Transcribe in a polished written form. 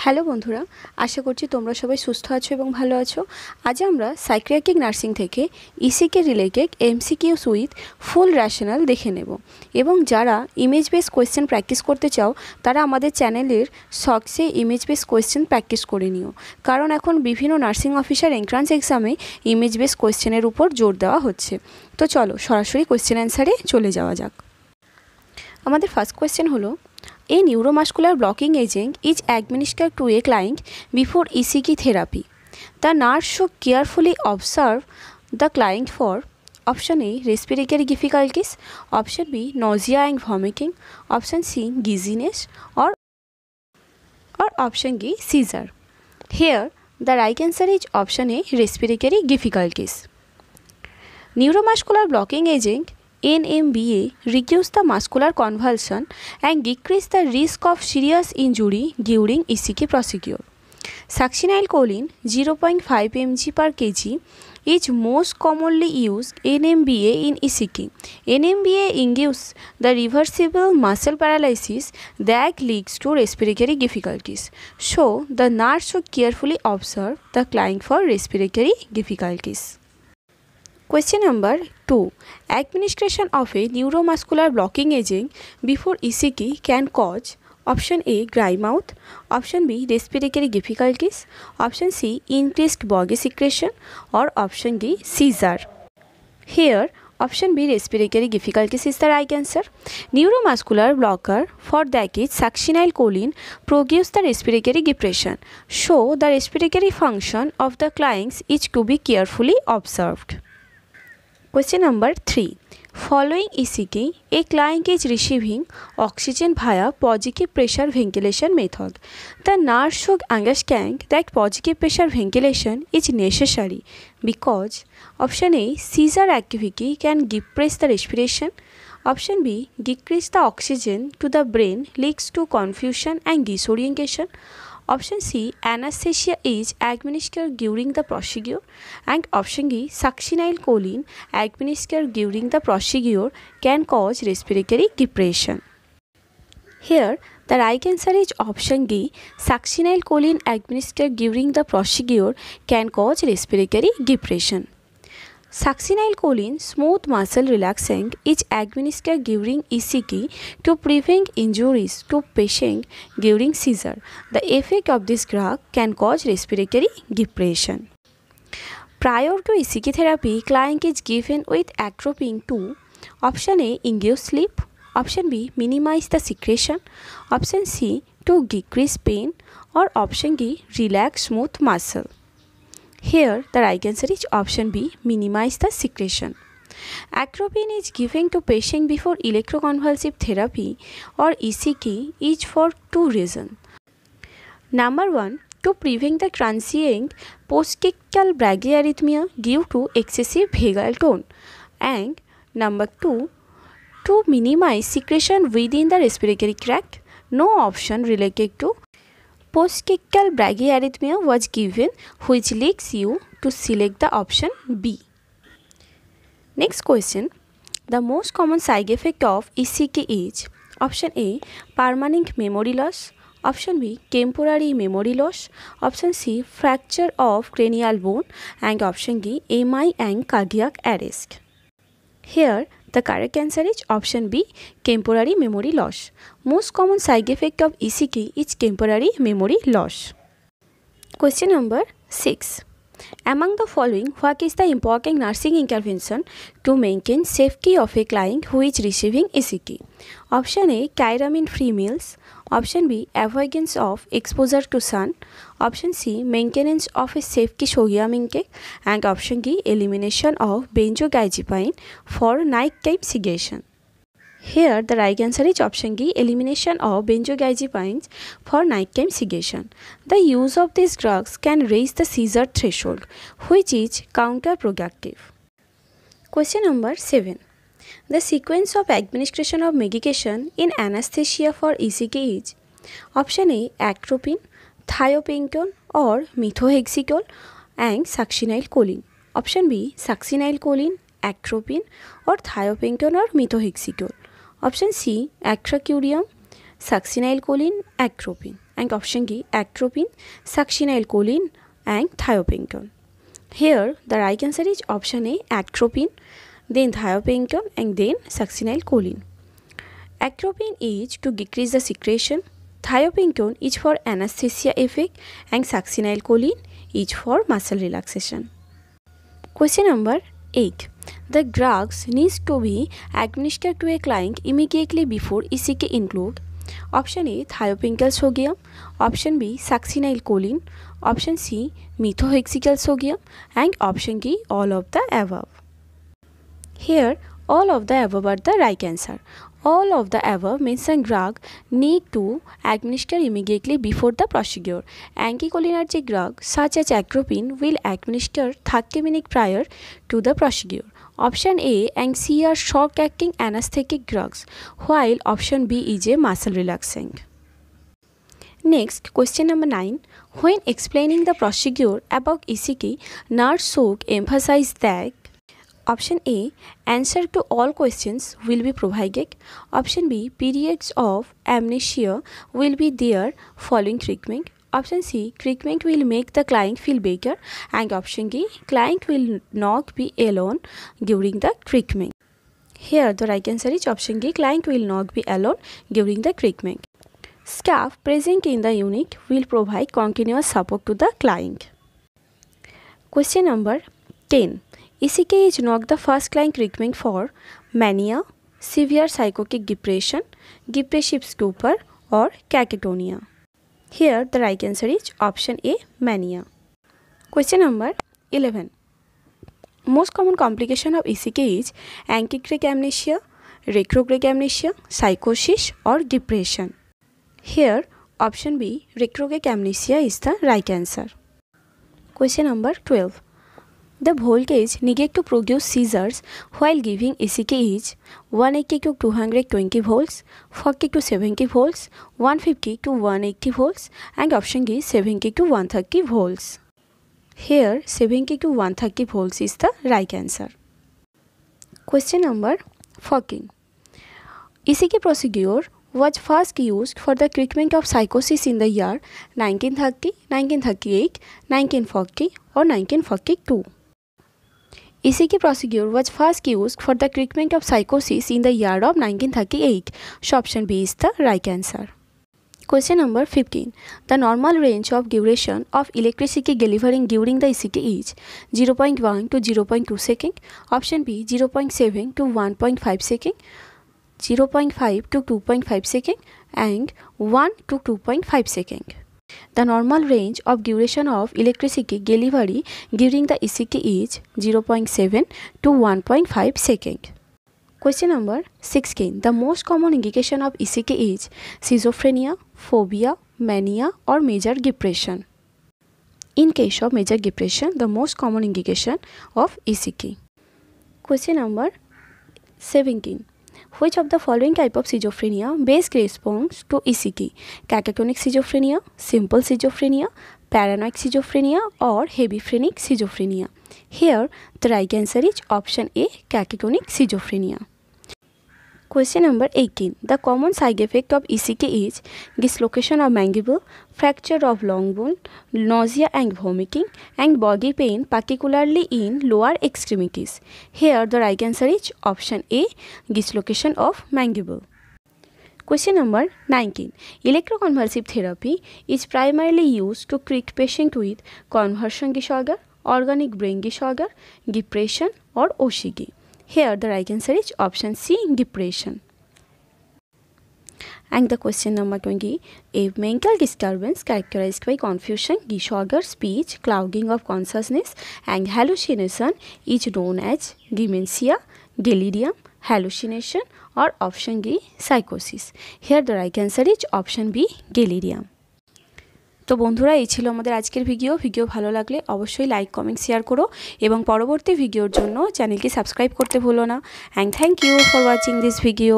Hello বন্ধুরা, আশা করছি তোমরা সবাই সুস্থ আছো এবং ভালো আছো। আজ আমরা সাইকিয়াট্রিক নার্সিং থেকে ইসিকে related MCQs with full rationale দেখে নেব। এবং যারা ইমেজ বেস কোয়েশ্চেন প্র্যাকটিস করতে চাও তারা আমাদের চ্যানেলের শখসে ইমেজ বেস কোয়েশ্চেন প্র্যাকটিস করে নিও, কারণ এখন বিভিন্ন নার্সিং অফিসার এন্ট্রান্স এক্সামে ইমেজ বেস কোয়েশ্চেনের উপর জোর দেওয়া হচ্ছে। তো চলো সরাসরি কোয়েশ্চেন অ্যান্সারে চলে যাওয়া যাক। আমাদের ফার্স্ট কোয়েশ্চেন হলো, A neuromuscular blocking agent is administered to a client before ECG therapy. The nurse should carefully observe the client for option A respiratory difficulties, option B nausea and vomiting, option C dizziness, or option D seizure. Here the right answer is option A respiratory difficulties. Neuromuscular blocking agent NMBA reduce the muscular convulsion and decrease the risk of serious injury during ECG procedure. Succinylcholine 0.5 mg per kg is most commonly used NMBA in ECG. NMBA induces the reversible muscle paralysis that leads to respiratory difficulties. So, the nurse should carefully observe the client for respiratory difficulties. Question number 2. Administration of a neuromuscular blocking agent before ECG can cause option A dry mouth, option B respiratory difficulties, option C increased body secretion, or option D seizure. Here option B respiratory difficulties is the right answer. Neuromuscular blocker for decades succinylcholine produce the respiratory depression, so the respiratory function of the clients is to be carefully observed. Question number 3. Following ECG, a client is receiving oxygen via positive pressure ventilation method. The nurse should understand that positive pressure ventilation is necessary because option A seizure activity can depress the respiration, option B decrease the oxygen to the brain leads to confusion and disorientation, option C anesthesia is administered during the procedure, and option D succinylcholine administered during the procedure can cause respiratory depression. Here the right answer is option D succinylcholine administered during the procedure can cause respiratory depression. Succinylcholine smooth muscle relaxant is administered during ECG to prevent injuries to patient during seizure. The effect of this drug can cause respiratory depression. Prior to ECG therapy, client is given with atropine to option A induce sleep, option B minimize the secretion, option C to decrease pain, or option D relax smooth muscle. Here the right answer is option B minimize the secretion. Atropine is given to patient before electroconvulsive therapy or ECG is for two reasons. Number 1, to prevent the transient postictal bradyarrhythmia due to excessive vagal tone, and number 2, to minimize secretion within the respiratory tract. No option related to postictal bradyarrhythmia was given, which leads you to select the option B. Next question. The most common side effect of ECG is option A permanent memory loss, option B temporary memory loss, option C fracture of cranial bone, and option D MI and cardiac arrest. Here the correct answer is option B temporary memory loss. Most common side effect of ECG is temporary memory loss. Question number 6. Among the following, what is the important nursing intervention to maintain safety of a client who is receiving ECG? Option A chiramine free meals, option B avoidance of exposure to sun, option C maintenance of a safety sodium intake, and option D elimination of benzodiazepine for nighttime sedation. Here the right answer is option D elimination of benzodiazepines for nighttime sedation. The use of these drugs can raise the seizure threshold, which is counterproductive. Question number 7. The sequence of administration of medication in anesthesia for ECG is option A atropine, thiopentone or methotrexate and succinylcholine, option B succinylcholine, atropine or thiopentone or methotrexate, option C acrocurium, succinylcholine, atropine. and option D atropine, succinylcholine and thiopentone. Here the right answer is option A atropine, then thiopentone and then succinylcholine. Atropine is to decrease the secretion, thiopentone is for anesthesia effect and succinylcholine is for muscle relaxation. Question number 8. The drugs needs to be administered to a client immediately before ECK include option A thiopental sodium, option B succinylcholine, option C methohexical sodium and option D all of the above. Here all of the above are the right answer. All of the above mentioned drug need to administer immediately before the procedure. Anticholinergic drugs such as atropine will administer 30 minutes prior to the procedure. Option A and C are short-acting anesthetic drugs, while option B is a muscle relaxant. Next, question number 9. When explaining the procedure about ECK, nurse should emphasize that option A. Answer to all questions will be provided. Option B. Periods of amnesia will be there following treatment. Option C. Treatment will make the client feel better. And option D. Client will not be alone during the treatment. Here the right answer is option D. Client will not be alone during the treatment. Staff present in the unit will provide continuous support to the client. Question number 10. ECK is not the first line treatment for mania, severe psychotic depression, depressive stupor or catatonia. Here the right answer is option A mania. Question number 11. Most common complication of ECK is antichronic amnesia, retrograde amnesia, psychosis or depression. Here option B retrograde amnesia is the right answer. Question number 12. The voltage needed to produce seizures while giving ECK is 180 to 220 volts, 40 to 70 volts, 150 to 180 volts and option D 70 to 130 volts. Here 70 to 130 volts is the right answer. Question number 14. ECK procedure was first used for the treatment of psychosis in the year 1930, 1938, 1940 or 1942. ECK procedure was first used for the treatment of psychosis in the year of 1938. So option B is the right answer. Question number 15. The normal range of duration of electricity delivering during the ECK is 0.1 to 0.2 second, option B 0.7 to 1.5 second, 0.5 to 2.5 second and 1 to 2.5 second. The normal range of duration of electricity delivery during the ECK is 0.7 to 1.5 second. Question number 16. The most common indication of ECK is schizophrenia, phobia, mania or major depression. In case of major depression, the most common indication of ECK. Question number 17. Which of the following type of schizophrenia best responds to ECK? Catatonic schizophrenia, simple schizophrenia, paranoid schizophrenia or heavy phrenic schizophrenia? Here the right answer is option A catatonic schizophrenia. Question number 18. The common side effect of ECK is dislocation of mandible, fracture of long bone, nausea and vomiting and body pain particularly in lower extremities. Here the right answer is option A dislocation of mandible. Question number 19. Electroconvulsive therapy is primarily used to treat patients with conversion disorder, organic brain disorder, depression or OCD. Here the right answer is option C depression. And the question number 20. A mental disturbance characterized by confusion, disorder, speech, clouding of consciousness and hallucination is known as dementia, delirium, hallucination or option D psychosis. Here the right answer is option B delirium. তো বন্ধুরা এই ছিল আমাদের আজকের video ভালো লাগলে অবশ্যই like comment share করো এবং পরবর্তী ভিডিওর জন্য চ্যানেলটি সাবস্ক্রাইব করতে ভুলো না। And thank you for watching this video.